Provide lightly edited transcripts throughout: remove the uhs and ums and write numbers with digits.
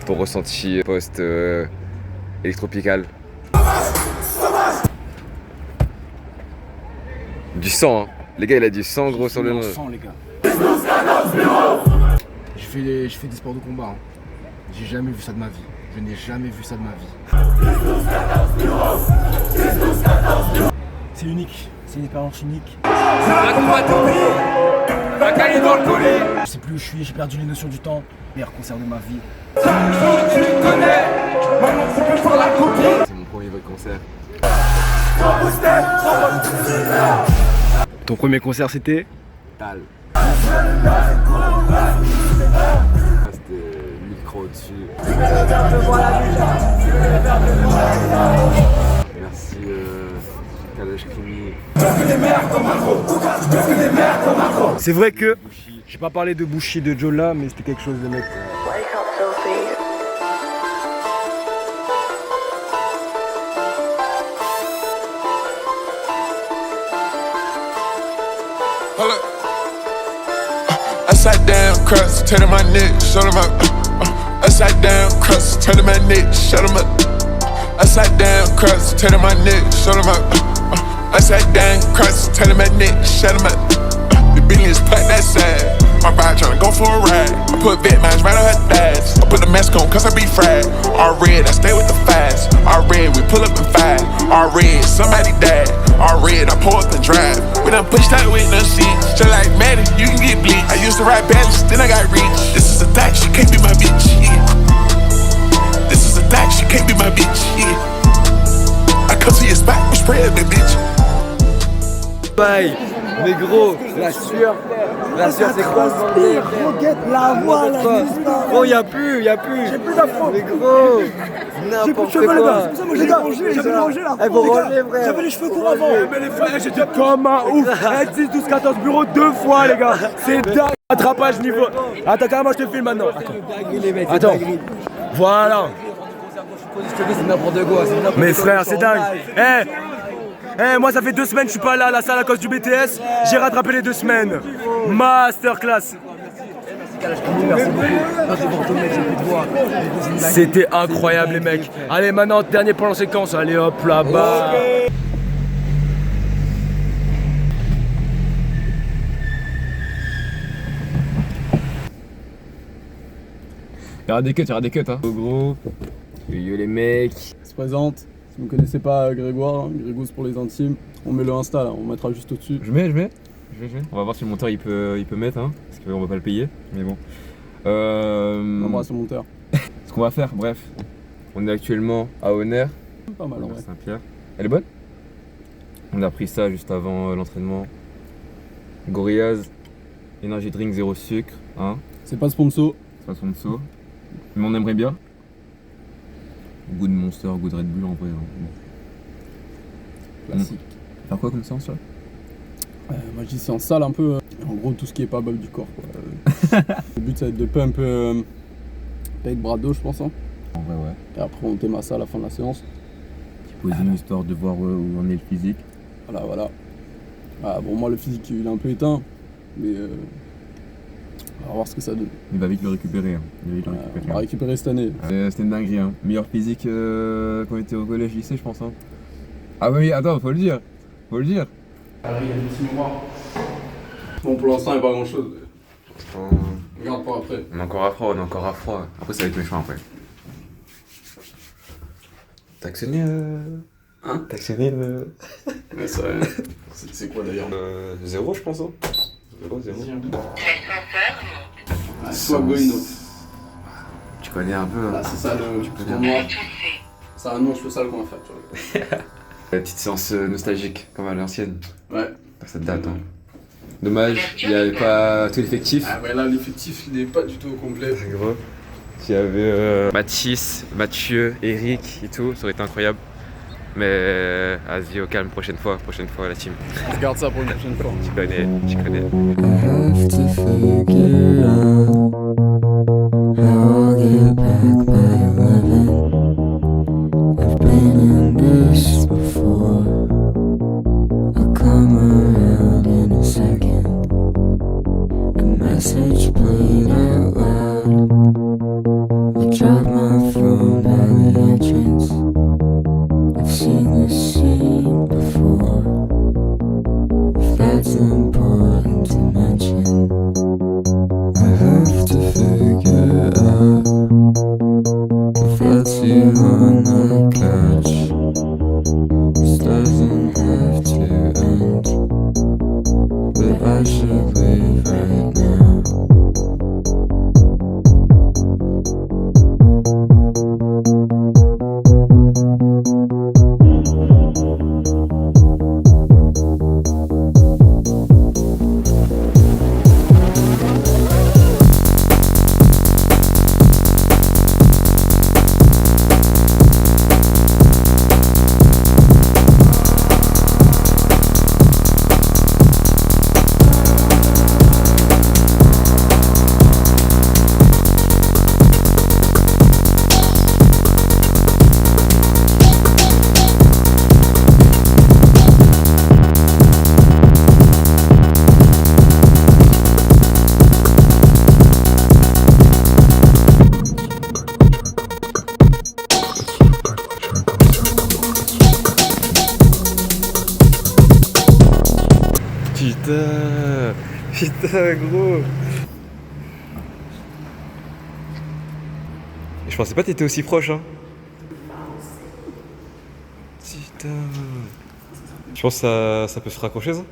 ton ressenti post électropical. Du sang, hein. Les gars, il a du sang gros sur le nom. Sang, les gars. Je fais des sports de combat. Hein. J'ai jamais vu ça de ma vie. Je n'ai jamais vu ça de ma vie. C'est unique. C'est une expérience unique. Je sais plus où je suis, j'ai perdu les notions du temps. Meilleur concert de ma vie. C'est mon premier vrai concert. Ton premier concert c'était Tal. C'était micro au-dessus. Merci Kalash Krimi. C'est vrai que j'ai pas parlé de Bushi de Jola, mais c'était quelque chose de mec. Upside down crust, turn my neck, shut him up. Upside down crust, turn my neck, shut him up. Upside down crust, turn my neck, shut him up. Upside down crust, turn my neck, shut him up. The billions put that side. My bride tryna go for a ride. I put vet mines right on her thighs. I put the mask on cause I be fried. All red, I stay with the fast. All red, we pull up in five. All red, somebody died. All red, I pull up and drive. We done pushed out with no seats. Just like Maddie, you can get bleached. I used to ride balance, then I got reach. This is a thot, she can't be my bitch, yeah. This is a thot, she can't be my bitch, yeah. I come to your spot, we spray up the bitch. Bye. Mais gros, la sueur c'est quoi ce bordel? La voix, la Gros, y'a plus. J'ai plus d'infos. Mais gros, J'ai plus de n'importe cheveux, les gars. quoi. C'est pour ça que j'ai rangé. J'avais rangé là. Eh, faut ranger, frère. J'avais les cheveux courts avant. Mais les frères, j'étais comme un ouf. 6, 12, 14 bureaux 2 fois, les gars. C'est dingue. Attrapage niveau. Attends, carrément, je te filme maintenant. Attends. Voilà. C'est n'importe quoi. Mais frère, c'est dingue. Moi ça fait 2 semaines que je suis pas là à la salle à cause du BTS. J'ai rattrapé les 2 semaines. Masterclass. C'était incroyable les mecs. Allez maintenant dernier plan en séquence. Allez hop là-bas. Il y aura des cuts hein. Gros. Yo les mecs. Se présente, si vous ne connaissez pas Grégoire, Grégousse pour les intimes, on met le Insta là, on mettra juste au-dessus. Je mets. On va voir si le monteur il peut mettre hein. Parce qu'on va pas le payer. Mais bon. On embrasse le monteur. Ce qu'on va faire, bref. On est actuellement à Honner. Pas mal en vrai. Saint-Pierre. Elle est bonne? On a pris ça juste avant l'entraînement. Gorillaz, Energy Drink 0 sucre. Hein. C'est pas sponsor. C'est pas son dessous. Mais on aimerait bien. Goût de Monster, goût de Red Bull en vrai. Hein. Classique. Faire quoi comme séance là? Moi je dis c'est en salle un peu, en gros tout ce qui est pas bas du corps quoi. Le but ça va être de pump avec bras dos je pense hein. En vrai ouais. Et après on démasse ça à la fin de la séance. Petit posing histoire de voir où en est le physique. Voilà. Ah, bon moi le physique il est un peu éteint, mais on va voir ce que ça donne. Il va vite le récupérer. Hein. On va récupérer cette année. C'était une dinguerie hein. Meilleur physique quand on était au collège lycée je pense hein. Ah oui attends faut le dire. Il y a des petits moments. Bon pour l'instant il n'y a pas grand chose. Regarde pas après. On est encore à froid. Après ça va être méchant après. T'as actionné Hein? T'as actionné Mais ça, c'est quoi d'ailleurs 0 je pense hein. 0. Soit Goino. Tu connais un peu hein. Là c'est ça le tournoi. Ça annonce le sale qu'on va faire tu vois. La petite séance nostalgique comme à l'ancienne. Ouais. Ça date hein. Dommage, il n'y avait pas tout l'effectif. Ah ouais là l'effectif il n'est pas du tout au complet. Gros. S'il y avait Mathis, Mathieu, Eric et tout, ça aurait été incroyable. Mais vas-y au calme, prochaine fois la team. Je garde ça pour une prochaine fois. Tu connais. have to figure out how I'll get back by 11. I've been in this before. I'll come around in a second. A message played out loud. I dropped my Putain, gros. Je pensais pas que t'étais aussi proche, hein. Putain. Je pense que ça peut se raccrocher, ça.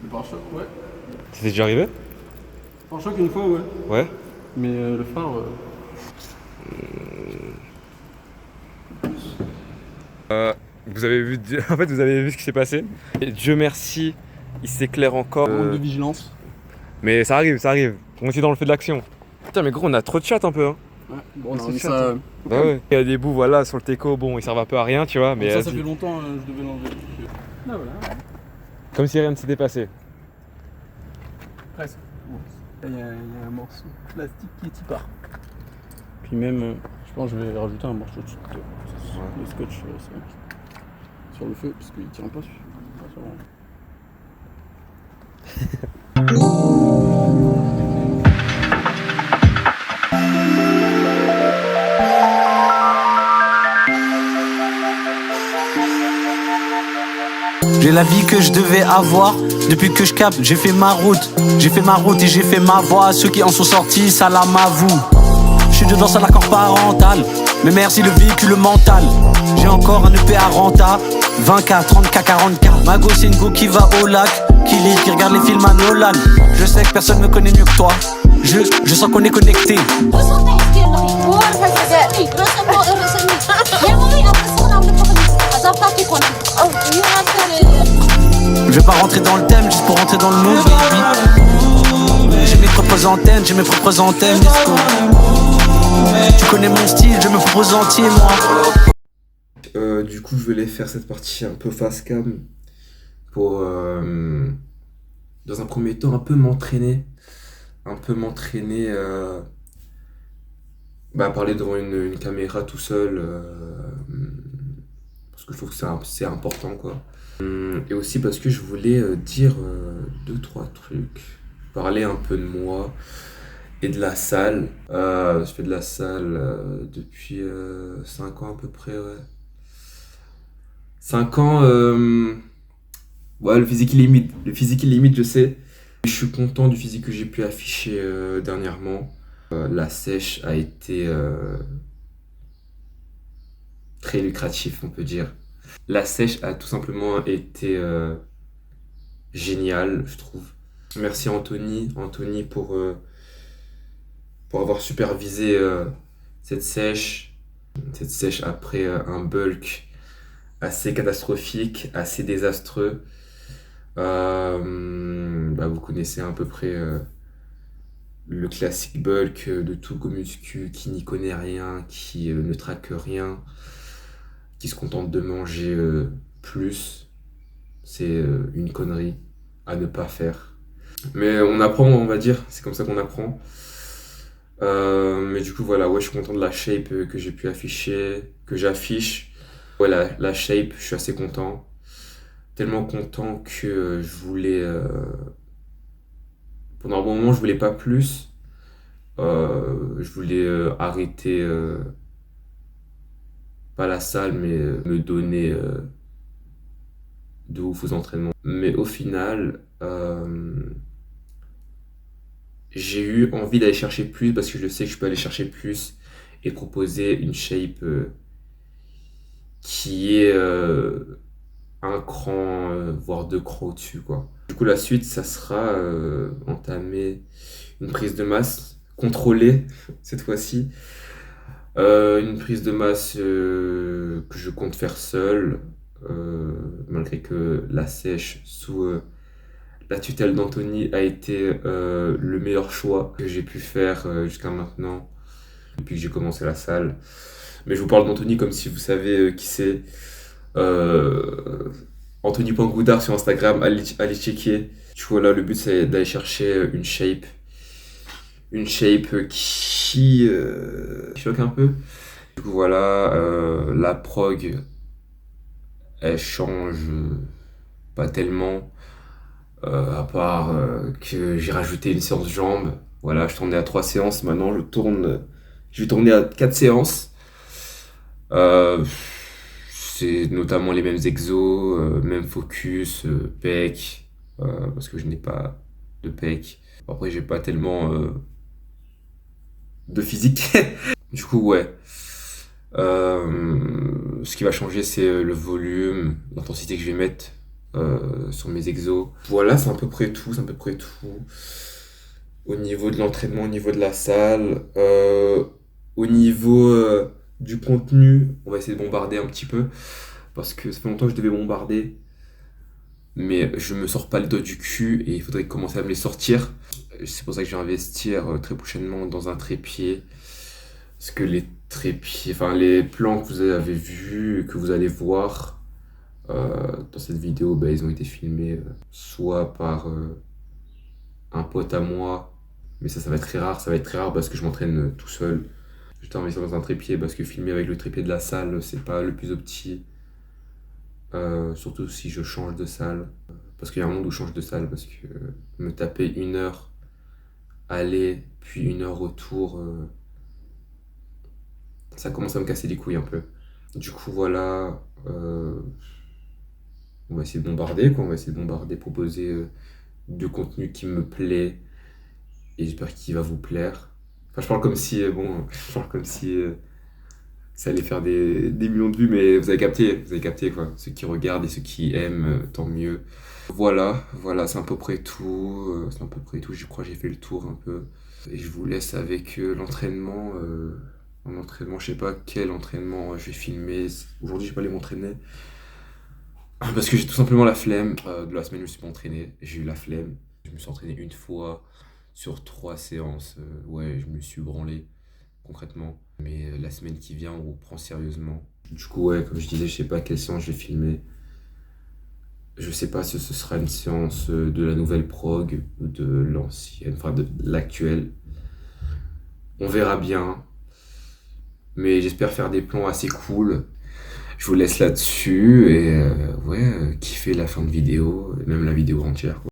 Le pare-choc, ouais. Ça t'est déjà arrivé? Pare-choc une fois, ouais. Ouais. Mais le phare. Vous avez vu, en fait, vous avez vu ce qui s'est passé. Et Dieu merci, il s'éclaire encore. Manque de vigilance. Mais ça arrive, ça arrive. On est dans le feu de l'action. Putain, mais gros, on a trop de chat un peu, hein. Ouais, bon, on a C'est remis chat, ça. Bah ouais. Il y a des bouts, voilà, sur le teco, bon, ils servent un peu à rien, tu vois, mais ça vas-y. fait longtemps, je devais l'enlever. Ah voilà. Comme si rien ne s'était passé. Presque. Il y a un morceau de plastique qui est y part. Puis même, je pense que je vais rajouter un morceau de scotch sur le feu, parce qu'il tient pas. J'ai la vie que je devais avoir. Depuis que je capte, j'ai fait ma route. J'ai fait ma route et j'ai fait ma voix. Ceux qui en sont sortis, ça la m'avoue. Je suis dedans, ça l'accord parental. Mais merci le véhicule mental. J'ai encore un EP à renta. 20K, 30K, 40K. Ma go, c'est une go qui va au lac. Qui lit, qui regarde les films à Nolan. Je sais que personne me connaît mieux que toi. Je sens qu'on est connecté. Je vais pas rentrer dans le thème juste pour rentrer dans le mood, baby. J'ai mes propres antennes, let's go. Tu connais mon style, je me propose entier, moi. Du coup, je voulais faire cette partie un peu face cam pour, dans un premier temps, un peu m'entraîner. Parler devant une caméra tout seul. Parce que je trouve que c'est important, quoi. Et aussi parce que je voulais dire 2-3 trucs. Parler un peu de moi et de la salle. Je fais de la salle depuis 5 ans à peu près, ouais. 5 ans, ouais, le physique est limite, je sais. Je suis content du physique que j'ai pu afficher dernièrement. La sèche a été très lucratif, on peut dire. La sèche a tout simplement été géniale, je trouve. Merci Anthony pour avoir supervisé cette sèche après un bulk assez catastrophique, assez désastreux. Vous connaissez à peu près le classique bulk de tout go muscu qui n'y connaît rien, qui ne traque rien, qui se contente de manger plus. C'est une connerie à ne pas faire. Mais on apprend, on va dire, c'est comme ça qu'on apprend. Mais du coup, voilà, ouais, je suis content de la shape que j'ai pu afficher, que j'affiche. Ouais, la shape, je suis assez content. Tellement content que je voulais... pendant un bon moment, je voulais pas plus. Je voulais arrêter... pas la salle, mais me donner de ouf aux entraînements. Mais au final, j'ai eu envie d'aller chercher plus parce que je sais que je peux aller chercher plus et proposer une shape qui est un cran, voire 2 crans au-dessus, quoi. Du coup, la suite, ça sera entamer une prise de masse contrôlée cette fois-ci. Une prise de masse que je compte faire seul, malgré que la sèche sous la tutelle d'Anthony a été le meilleur choix que j'ai pu faire jusqu'à maintenant, depuis que j'ai commencé la salle. Mais je vous parle d'Anthony comme si vous savez qui c'est. Anthony Pangoudard sur Instagram, allez checker. Du coup, là, le but c'est d'aller chercher une shape qui choque un peu. Du coup, voilà, la prog, elle change pas tellement, à part que j'ai rajouté une séance jambes. Voilà, je tournais à 3 séances, maintenant je vais tourner à 4 séances. C'est notamment les mêmes exos, même focus, pec, parce que je n'ai pas de pec. Après, j'ai pas tellement de physique. Du coup, ouais. Ce qui va changer, c'est le volume, l'intensité que je vais mettre sur mes exos. Voilà, c'est à peu près tout. Au niveau de l'entraînement, au niveau de la salle, au niveau du contenu, on va essayer de bombarder un petit peu. Parce que ça fait longtemps que je devais bombarder. Mais je me sors pas le dos du cul et il faudrait commencer à me les sortir. C'est pour ça que je vais investir très prochainement dans un trépied. Parce que les trépieds, enfin les plans que vous avez vus, que vous allez voir dans cette vidéo, bah, ils ont été filmés soit par un pote à moi, mais ça va être très rare. Ça va être très rare parce que je m'entraîne tout seul. J'étais investi dans un trépied parce que filmer avec le trépied de la salle, c'est pas le plus opti. Surtout si je change de salle. Parce qu'il y a un monde où je change de salle. Parce que me taper 1 heure aller, puis 1 heure retour, ça commence à me casser les couilles un peu. Du coup, voilà. On va essayer de bombarder, quoi. On va essayer de bombarder, proposer du contenu qui me plaît. Et j'espère qu'il va vous plaire. Enfin, je parle comme si, ça allait faire des millions de vues, mais vous avez capté quoi. Ceux qui regardent et ceux qui aiment, tant mieux. Voilà, c'est à peu près tout. Je crois que j'ai fait le tour un peu. Et je vous laisse avec l'entraînement. Je sais pas quel entraînement je vais filmer. Aujourd'hui, je vais pas aller m'entraîner. Parce que j'ai tout simplement la flemme. De la semaine, je me suis pas entraîné. J'ai eu la flemme. Je me suis entraîné 1 fois sur 3 séances. Ouais, je me suis branlé concrètement. Mais la semaine qui vient, on reprend sérieusement. Du coup, ouais, comme je disais, je sais pas quelle séance je vais filmer. Je sais pas si ce sera une séance de la nouvelle prog ou de l'ancienne, enfin de l'actuelle. On verra bien. Mais j'espère faire des plans assez cool. Je vous laisse là-dessus et ouais, kiffer la fin de vidéo, et même la vidéo entière, quoi.